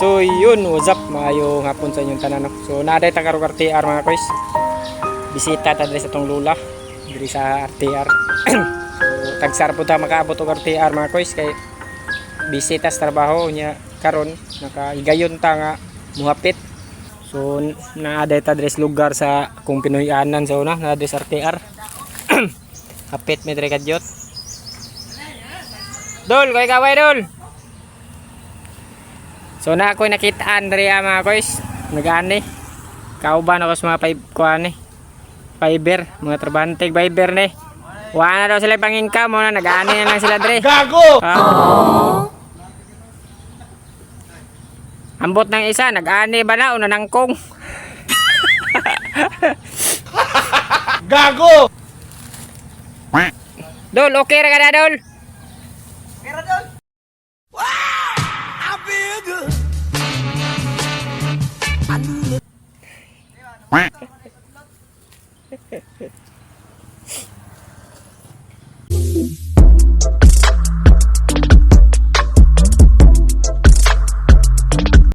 So yun, what's up? Maayong hapon sa inyong tanan. So naaday ta karong RTR mga koys. Bisita ta diri sa tong lula, diri sa RTR. So tagsar po ta makaabot og RTR mga koys kay bisita sa trabaho nya karon nakaigayon ta nga muhapit. So naaday ta diri sa lugar sa kung Pinoy-anan sa una, naaday sa RTR. Hapit mi diri kadyot. Dol, koy kaway dol. So na ako'y nakitaan dari mga koys. Nag-ani. Kauban ako sa mga fiber, mga trabanteg fiber ni. Wala na daw sila pang-income, muna nag-ani na lang sila dari. Gago! Ambot ng isa, nag-ani ba na o nanangkong? Gago! Dol, okay ra ka na dol? Okay ra dol?